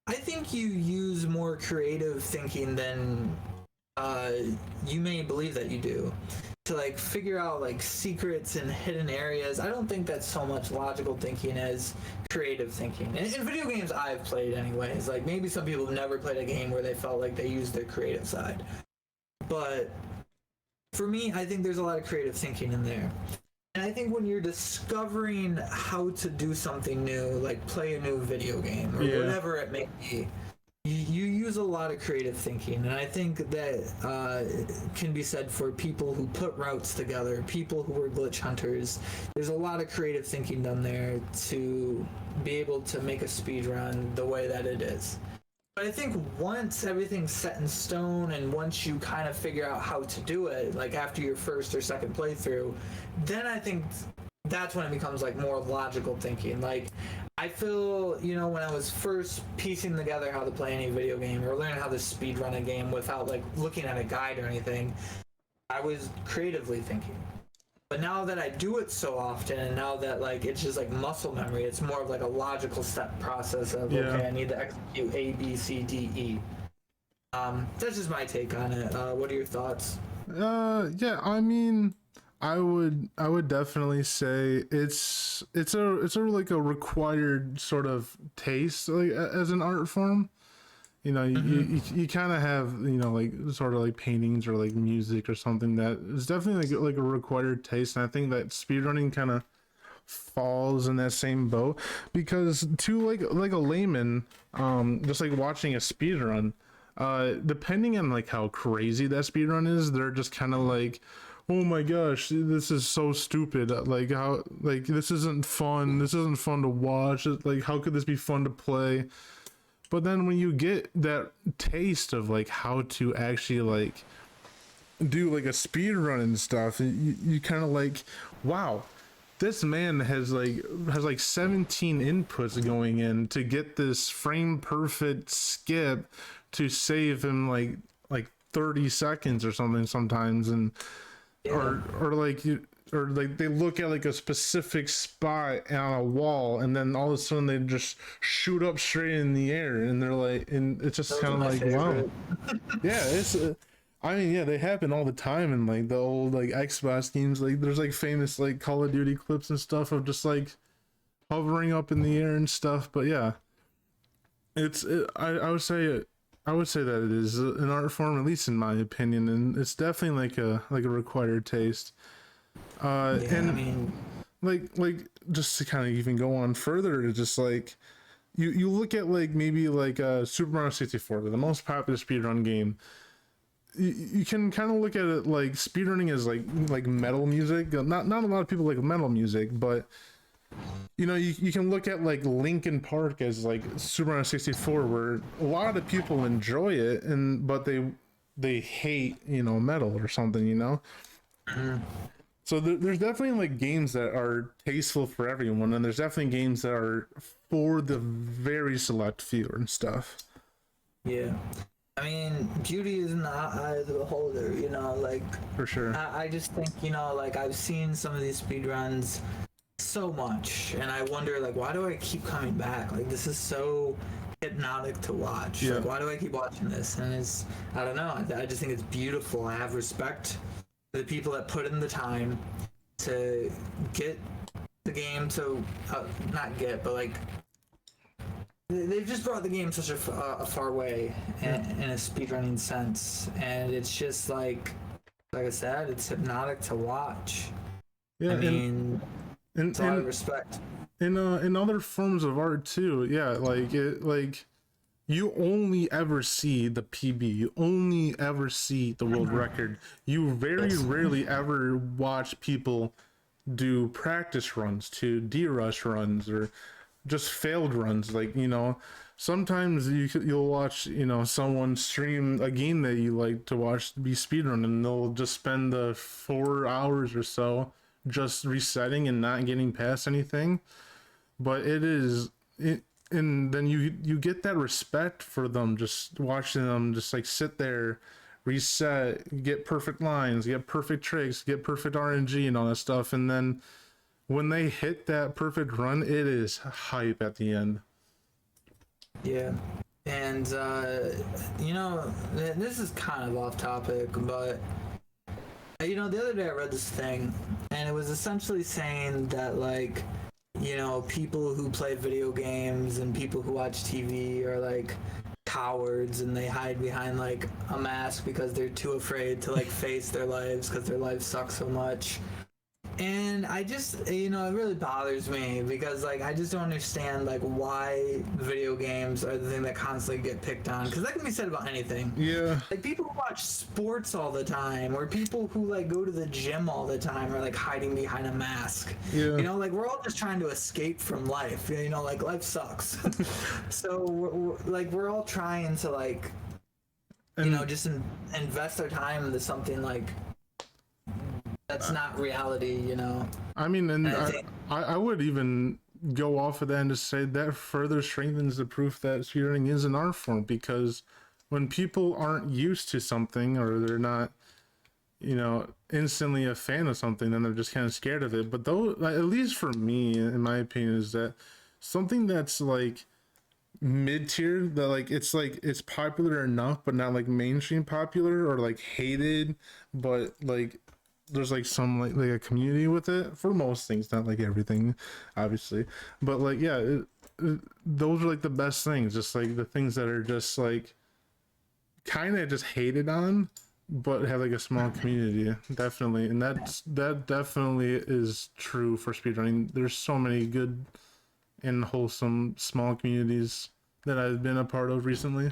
I think you use more creative thinking than you may believe that you do, to like figure out like secrets and hidden areas. I don't think that's so much logical thinking as creative thinking. In video games I've played anyways, like maybe some people have never played a game where they felt like they used their creative side. But for me, I think there's a lot of creative thinking in there. And I think when you're discovering how to do something new, like play a new video game or whatever it may be, you use a lot of creative thinking, and I think that can be said for people who put routes together, people who are glitch hunters. There's a lot of creative thinking done there to be able to make a speed run the way that it is. But I think once everything's set in stone, and once you kind of figure out how to do it, like after your first or second playthrough, then I think that's when it becomes like more logical thinking. Like, I feel, you know, when I was first piecing together how to play any video game or learning how to speedrun a game without like looking at a guide or anything, I was creatively thinking. But now that I do it so often, and now that like it's just like muscle memory, it's more of like a logical step process of okay, I need to execute A, B, C, D, E. That's just my take on it. What are your thoughts? Yeah, I mean, I would definitely say it's a like a required sort of taste, like as an art form. You know, you kind of have, you know, like sort of like paintings or like music or something that is definitely like a required taste, and I think that speedrunning kind of falls in that same boat, because to like a layman, just like watching a speedrun, depending on like how crazy that speedrun is, they're just kind of like, oh my gosh, this is so stupid, like how, like this isn't fun to watch, like how could this be fun to play? But then when you get that taste of like how to actually like do like a speed run and stuff, you kind of like, wow, this man has like 17 inputs going in to get this frame perfect skip to save him like 30 seconds or something sometimes, and or like they look at like a specific spot on a wall, and then all of a sudden they just shoot up straight in the air, and they're like, and it's just kind of like, wow. Yeah, it's I mean, yeah, they happen all the time in like the old like Xbox games. Like there's like famous like Call of Duty clips and stuff of just like hovering up in the air and stuff. But yeah, I would say I would say that it is an art form, at least in my opinion, and it's definitely like a required taste. Yeah, I And mean, like just to kind of even go on further, to just like you look at like maybe like Super Mario 64, the most popular speedrun game. You can kind of look at it like speedrunning is like metal music. Not a lot of people like metal music, but you know, you can look at like Linkin Park as like Super Mario 64, where a lot of people enjoy it, and but they hate, you know, metal or something, you know. So there's definitely like games that are tasteful for everyone, and there's definitely games that are for the very select few and stuff. yeah. I mean, beauty is in the eye of the beholder, you know, like, For sure. I just think, you know, like, I've seen some of these speedruns so much, and I wonder, like, why do I keep coming back? Like, this is so hypnotic to watch. Yeah. Like, why do I keep watching this? And it's, I don't know, I just think it's beautiful. I have respect for the people that put in the time to get the game to, not get, but, like, they've just brought the game such a far way in a speedrunning sense, and it's just like I said, it's hypnotic to watch. Yeah, I mean, and it's a lot of respect. in other forms of art too. Yeah, like it like you only ever see the PB. You only ever see the world record. You very Yes. rarely ever watch people do practice runs to D-rush runs or just failed runs. Like, you know, sometimes you'll watch, you know, someone stream a game that you like to watch be speedrun, and they'll just spend the 4 hours or so just resetting and not getting past anything. But and then you get that respect for them, just watching them just like sit there, reset, get perfect lines, get perfect tricks, get perfect RNG and all that stuff, and then when they hit that perfect run, it is hype at the end. Yeah. And, you know, this is kind of off topic, but, you know, the other day I read this thing, and it was essentially saying that, like, you know, people who play video games and people who watch TV are, like, cowards, and they hide behind, like, a mask because they're too afraid to, like, face their lives because their lives suck so much. And I just, you know, it really bothers me because, like, I just don't understand, like, why video games are the thing that constantly get picked on. Because that can be said about anything. Yeah, Like, people who watch sports all the time, or people who, like, go to the gym all the time are, like, hiding behind a mask. yeah. You know, like, we're all just trying to escape from life. You know, like, life sucks. So, we're all trying to, like, you And know, just invest our time into something, like, that's not reality, you know. I mean, and And I think, I would even go off of that and just say that further strengthens the proof that speedrunning is an art form, because when people aren't used to something, or they're not, you know, instantly a fan of something, then they're just kind of scared of it. But though, like, at least for me, in my opinion, is that something that's like mid tier, that like it's popular enough but not like mainstream popular, or like hated, but like there's like some like a community with it for most things, not like everything obviously, but like yeah, those are like the best things, just like the things that are just like kind of just hated on but have like a small community. Definitely. And that definitely is true for speedrunning. There's so many good and wholesome small communities that I've been a part of recently.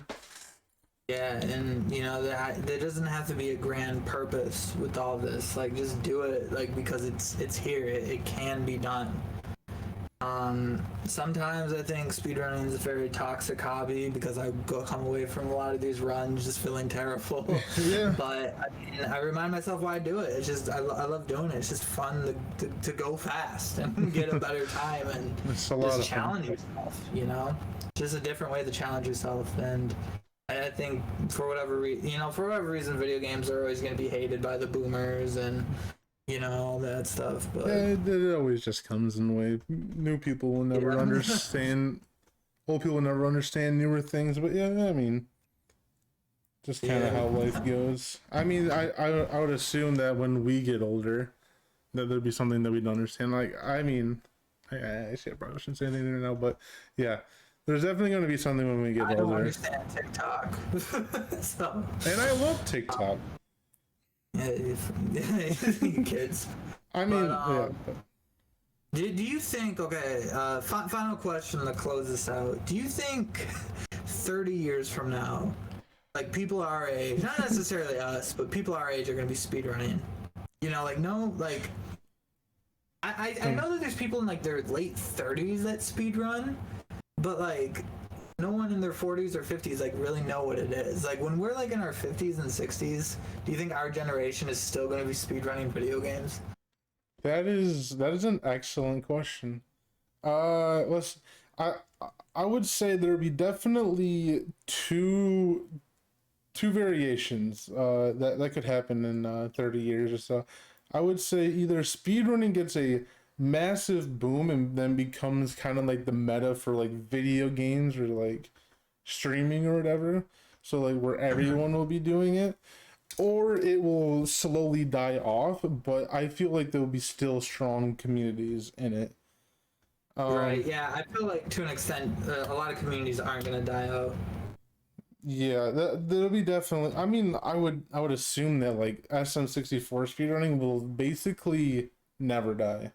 yeah, and you know, there doesn't have to be a grand purpose with all this. Like, just do it, like, because it's here. It can be done. Sometimes I think speedrunning is a very toxic hobby because come away from a lot of these runs just feeling terrible. Yeah. But I mean, I remind myself why I do it. It's just I love doing it. It's just fun to go fast and get a better time and It's a lot just of fun. challenge yourself. You know, just a different way to challenge yourself. And I think for whatever reason, video games are always going to be hated by the boomers and, you know, all that stuff. But Yeah, it always just comes in the way. New people will never Yeah. understand. Old people will never understand newer things. But yeah, I mean, just kind of Yeah. how life goes. I mean, I would assume that when we get older, that there'd be something that we'd understand. Like, I mean, I probably shouldn't say anything right now, but yeah, There's definitely going to be something when we get I don't older. understand TikTok. So, And I love TikTok. yeah, kids. I mean, But do you think, okay, final question to close this out. Do you think 30 years from now, like people our age, not necessarily us, but people our age are going to be speedrunning? You know, like, no, like, I know that there's people in like their late 30s that speedrun, but like, no one in their 40s or 50s like really know what it is. Like when we're like in our 50s and 60s, do you think our generation is still going to be speedrunning video games? that is an excellent question. Let's. I I would say there'd be definitely two variations that could happen in 30 years or so. I would say either speedrunning gets a massive boom and then becomes kind of like the meta for like video games or like streaming or whatever. So like where everyone will be doing it, or it will slowly die off. But I feel like there will be still strong communities in it. Right. Yeah, I feel like to an extent, a lot of communities aren't going to die out. Yeah, that'll be definitely. I mean, I would assume that like SM64 speedrunning will basically never die.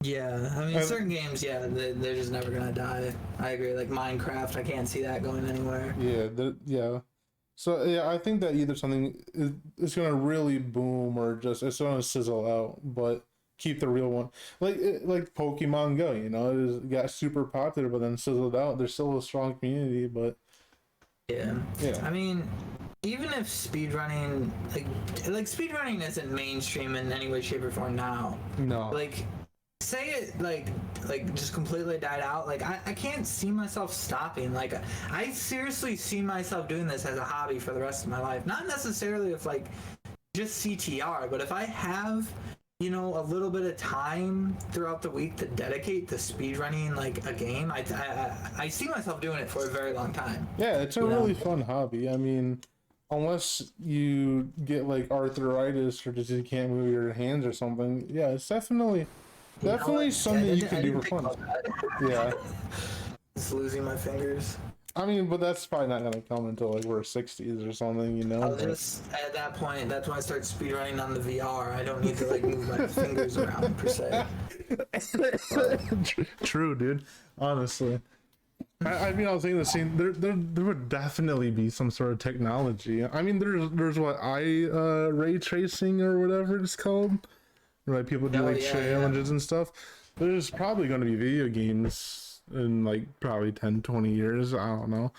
Yeah, I mean, And certain games, yeah, they're just never gonna die. I agree. Like Minecraft, I can't see that going anywhere. yeah, yeah. So yeah, I think that either something is gonna really boom or just it's gonna sizzle out, but keep the real one. Like Pokemon Go, you know, it got super popular, but then sizzled out. There's still a strong community, but Yeah. yeah, I mean, even if speedrunning, like speedrunning isn't mainstream in any way, shape, or form now. no, Like, say it like just completely died out. Like, I can't see myself stopping. Like, I seriously see myself doing this as a hobby for the rest of my life. Not necessarily if like just CTR, but if I have, you know, a little bit of time throughout the week to dedicate to speedrunning like a game, I see myself doing it for a very long time. yeah, it's a You know? really fun hobby. I mean, unless you get like arthritis or just you can't move your hands or something, yeah, it's definitely You know definitely what? something you can do didn't for think fun. about that. Yeah. Just losing my fingers. I mean, but that's probably not gonna come until like we're 60s or something, you know. I'll just at that point. That's when I start speedrunning on the VR. I don't need to like move my fingers around per se. True, dude. Honestly, I mean, I was thinking the same. There would definitely be some sort of technology. I mean, there's what ray tracing or whatever it's called, where like people do Oh, like yeah, challenges and stuff. There's probably going to be video games in like probably 10, 20 years. I don't know.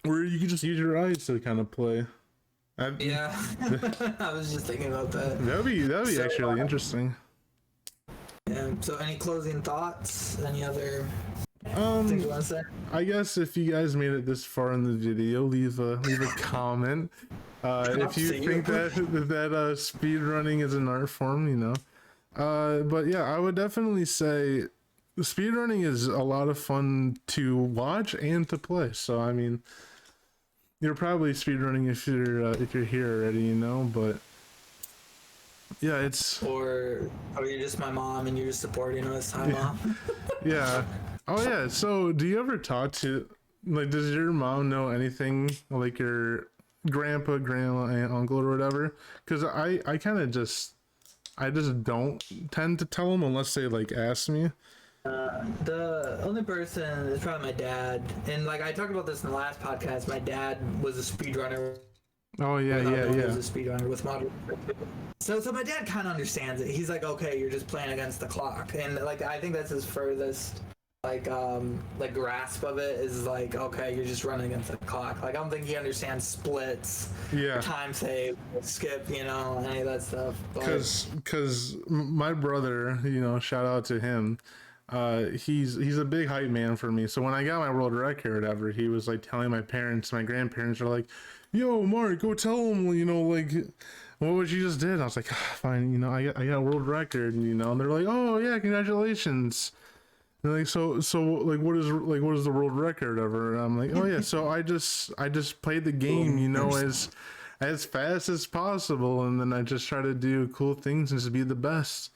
Where you can just use your eyes to kind of play. Yeah, I was just thinking about that. That'd be So, actually interesting. Yeah. So, any closing thoughts? Any other things Um, you want to say? I guess if you guys made it this far in the video, leave a comment. If you See think you. that speed running is an art form, you know. But yeah, I would definitely say speed running is a lot of fun to watch and to play. So I mean, you're probably speed running if you're here already, you know. But yeah, it's Or you're just my mom and you're just supporting us? Hi, mom. yeah. Oh yeah. So do you ever talk to like does your mom know anything like your grandpa, grandma, aunt, uncle or whatever? Because I kind of just I just don't tend to tell them unless they like ask me. The only person is probably my dad, and like I talked about this in the last podcast. My dad was a speedrunner. Oh yeah, Without yeah, knowing he yeah. was a speedrunner with modern. So my dad kind of understands it. He's like, okay, you're just playing against the clock, and like I think that's his furthest like grasp of it is like, okay, you're just running against the clock. Like I don't think he understands splits, Yeah. time save, skip, you know, any of that stuff. But Cause my brother, you know, shout out to him. He's a big hype man for me. So when I got my world record or whatever, he was like telling my parents, my grandparents are like, "Yo, Mark, go tell him, you know, like what you just did." And I was like, ah, "Fine, you know, I got a world record, you know." And they're like, "Oh yeah, congratulations." And like so like what is the world record ever? And I'm like, "Oh yeah, so I just played the game, you know, as fast as possible, and then I just try to do cool things and just be the best."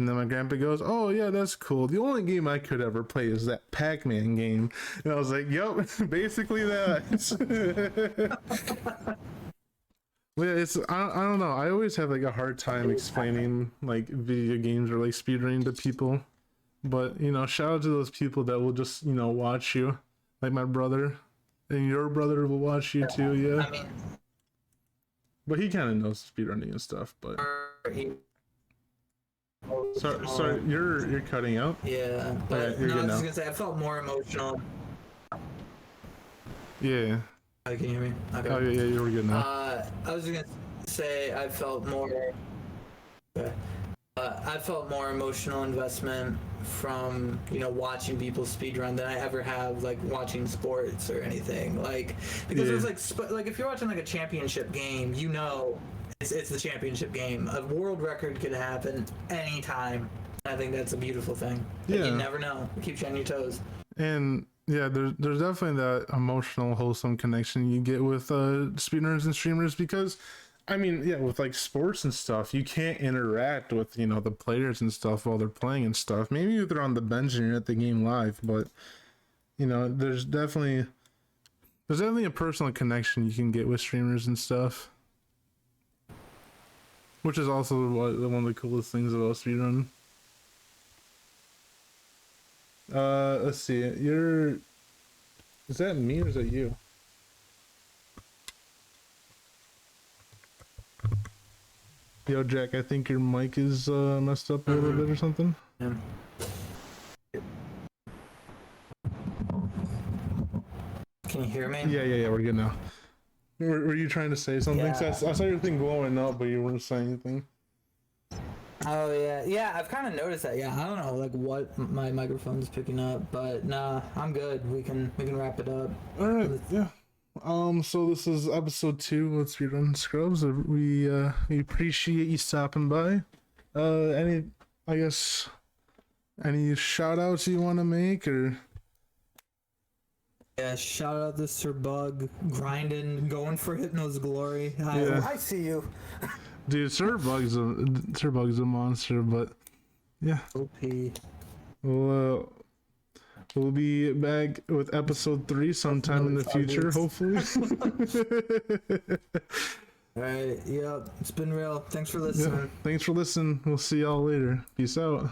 And then my grandpa goes, "Oh yeah, that's cool. The only game I could ever play is that Pac-Man game." And I was like, "Yup, basically that." Well, yeah, I don't know. I always have like a hard time explaining like video games or like speedrunning to people. But shout out to those people that will just watch you, like my brother, and your brother will watch you too. Yeah. I mean, But he kind of knows speedrunning and stuff. But sorry, you're cutting out. yeah, but you're no, I good was now. just gonna say I felt more emotional. Yeah. Oh, can you hear me? Okay. Oh yeah, you're good now. I was gonna say I felt more. Okay. I felt more emotional investment from watching people speedrun than I ever have like watching sports or anything, like, because Yeah. it's like if you're watching like a championship game, it's the championship game. A world record could happen anytime. I think that's a beautiful thing. Like, Yeah. you never know. It keeps you on your toes. And yeah, there's definitely that emotional, wholesome connection you get with speedrunners and streamers, because I mean, yeah, with like sports and stuff, you can't interact with the players and stuff while they're playing and stuff. Maybe if they're on the bench and you're at the game live, but there's definitely a personal connection you can get with streamers and stuff, which is also one of the coolest things about speedrun. Let's see. Is that me or is that you? Yo, Jack, I think your mic is messed up a little bit or something. Yeah. Can you hear me? Yeah, we're good now. Were you trying to say something? Yeah. 'Cause I saw your thing glowing up, but you weren't saying anything. Oh yeah, I've kind of noticed that. Yeah, I don't know like what my microphone's picking up, but nah, I'm good. We can wrap it up. All right, yeah. So this is episode 2 of Speedrun Scrubs. We appreciate you stopping by. Any shout outs you want to make, or? Yeah, shout out to Sir Bug, grinding, going for Hypno's glory. Yeah. I see you. Dude, Sir Bug's a monster, but yeah. OP. We'll be back with episode 3 sometime in the future, hopefully. Alright, yep, it's been real. Thanks for listening. Yeah, thanks for listening. We'll see y'all later. Peace out.